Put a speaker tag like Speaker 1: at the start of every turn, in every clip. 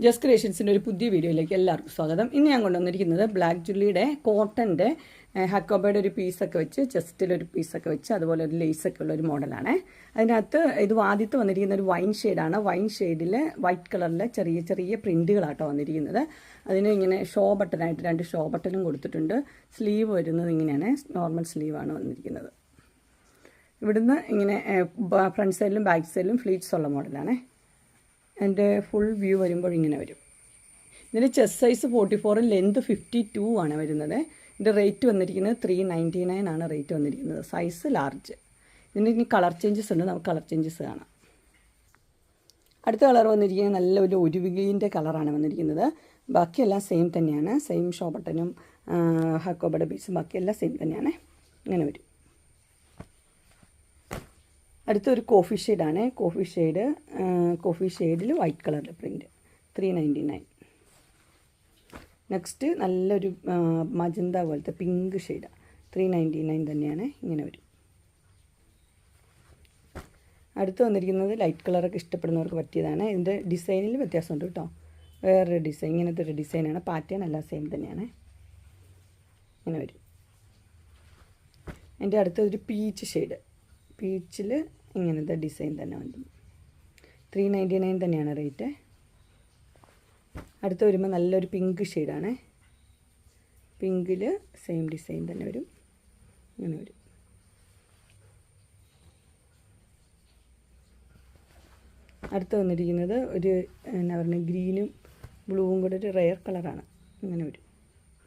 Speaker 1: Just ക്രിയേഷൻസിൻ്റെ ഒരു പുതിയ വീഡിയോയിലേക്ക് എല്ലാവർക്കും സ്വാഗതം. ഇന്ന് ഞാൻ കൊണ്ടുവന്നിരിക്കുന്നത് ബ്ലാക്ക് ജുള്ളിയുടെ കോട്ടൻ്റെ ഹക്കോബയുടെ ഒരു പീസൊക്കെ വെച്ച് ചെസ്റ്റിലൊരു പീസൊക്കെ വെച്ച് അതുപോലെ ഒരു ലേസൊക്കെ ഉള്ള ഒരു മോഡലാണ്. അതിനകത്ത് ഇത് ആദ്യത്തെ വന്നിരിക്കുന്ന ഒരു വൈൻ ഷെയ്ഡാണ്. വൈൻ ഷെയ്ഡിൽ വൈറ്റ് കളറിലെ ചെറിയ ചെറിയ പ്രിൻറ്റുകളാട്ടോ വന്നിരിക്കുന്നത്. അതിന് ഇങ്ങനെ ഷോ ബട്ടനായിട്ട് 2 ഷോ ബട്ടനും കൊടുത്തിട്ടുണ്ട്. സ്ലീവ് വരുന്നത് ഇങ്ങനെയാണ്, നോർമൽ സ്ലീവാണ് വന്നിരിക്കുന്നത്. ഇവിടുന്ന് ഇങ്ങനെ ഫ്രണ്ട് സൈഡിലും ബാക്ക് സൈഡിലും ഫ്ലീറ്റ്സ് ഉള്ള മോഡലാണ്. അതിൻ്റെ ഫുൾ വ്യൂ വരുമ്പോൾ ഇങ്ങനെ വരും. ഇതിന് ചെസ്റ്റ് സൈസ് 44, ലെന്ത് 52 ആണ് വരുന്നത്. ഇതിൻ്റെ റേറ്റ് വന്നിരിക്കുന്നത് 399 ആണ് റേറ്റ് വന്നിരിക്കുന്നത്. Size large. ഇതിന് ഇനി കളർ ചേഞ്ചസ് ഉണ്ട്, നമുക്ക് കളർ ചേഞ്ചസ് കാണാം. അടുത്ത കളർ വന്നിരിക്കുന്നത് നല്ലൊരു ഒരുവികീൻ്റെ കളറാണ് വന്നിരിക്കുന്നത്. ബാക്കിയെല്ലാം സെയിം തന്നെയാണ്. സെയിം ഷോ ബട്ടനും ഹക്കോബയുടെ പീസും ബാക്കിയെല്ലാം സെയിം തന്നെയാണ്. ഇങ്ങനെ വരും. അടുത്തൊരു കോഫി ഷെയ്ഡാണ്. കോഫി ഷെയ്ഡിൽ വൈറ്റ് കളറിൽ പ്രിൻറ്റ് 399. നെക്സ്റ്റ് നല്ലൊരു മജന്ത പോലത്തെ പിങ്ക് ഷെയ്ഡാണ്, 399 തന്നെയാണ്. ഇങ്ങനെ വരും. അടുത്ത് വന്നിരിക്കുന്നത് ലൈറ്റ് കളറൊക്കെ ഇഷ്ടപ്പെടുന്നവർക്ക് പറ്റിയതാണ്. ഇതിൻ്റെ ഡിസൈനിൽ വ്യത്യാസമുണ്ട് കേട്ടോ. വേറൊരു ഡിസൈൻ, ഇങ്ങനത്തെ ഒരു ഡിസൈനാണ്. പാറ്റേൺ എല്ലാം സെയിം തന്നെയാണ്. ഇങ്ങനെ വരും. എൻ്റെ അടുത്തൊരു പീച്ച് ഷെയ്ഡ്. പീച്ചിൽ ഇങ്ങനത്തെ ഡിസൈൻ തന്നെ വന്നു. 399 തന്നെയാണ് റേറ്റ്. അടുത്ത് വരുമ്പോൾ നല്ലൊരു പിങ്ക് ഷെയ്ഡാണ്. പിങ്കിൽ സെയിം ഡിസൈൻ തന്നെ വരും. ഇങ്ങനെ വരും. അടുത്ത് വന്നിരിക്കുന്നത് ഒരു എന്നാ പറയുക, ഗ്രീനും ബ്ലൂവും കൂടെ ഒരു റെയർ കളറാണ്. ഇങ്ങനെ വരും.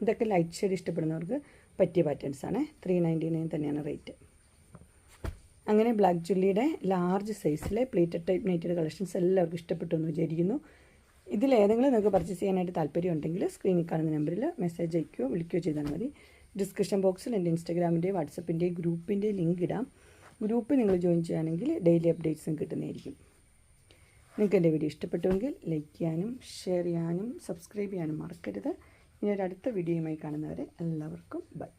Speaker 1: ഇതൊക്കെ ലൈറ്റ് ഷെയ്ഡ് ഇഷ്ടപ്പെടുന്നവർക്ക് പറ്റിയ പാറ്റേൺസാണ്. 399 തന്നെയാണ് റേറ്റ്. അങ്ങനെ ബ്ലാക്ക് ജുള്ളിയുടെ ലാർജ് സൈസിലെ പ്ലേറ്റഡ് ടൈപ്പ് നൈറ്റഡ് കളക്ഷൻസ് എല്ലാവർക്കും ഇഷ്ടപ്പെട്ടു എന്ന് വിചാരിക്കുന്നു. ഇതിലേതെങ്കിലും നിങ്ങൾക്ക് പർച്ചേസ് ചെയ്യാനായിട്ട് താല്പര്യമുണ്ടെങ്കിൽ സ്ക്രീനിൽ കാണുന്ന നമ്പറിൽ മെസ്സേജ് അയക്കുകയോ വിളിക്കുകയോ ചെയ്താൽ മതി. ഡിസ്ക്രിപ്ഷൻ ബോക്സിൽ എൻ്റെ ഇൻസ്റ്റാഗ്രാമിൻ്റെയും വാട്സപ്പിൻ്റെയും ഗ്രൂപ്പിൻ്റെ ലിങ്ക് ഇടാം. ഗ്രൂപ്പ് നിങ്ങൾ ജോയിൻ ചെയ്യുകയാണെങ്കിൽ ഡെയിലി അപ്ഡേറ്റ്സും കിട്ടുന്നതായിരിക്കും. നിങ്ങൾക്ക് എൻ്റെ വീഡിയോ ഇഷ്ടപ്പെട്ടുവെങ്കിൽ ലൈക്ക് ചെയ്യാനും ഷെയർ ചെയ്യാനും സബ്സ്ക്രൈബ് ചെയ്യാനും മറക്കരുത്. ഇനി ഒരു അടുത്ത വീഡിയോയുമായി കാണുന്നവരെ എല്ലാവർക്കും ബൈ.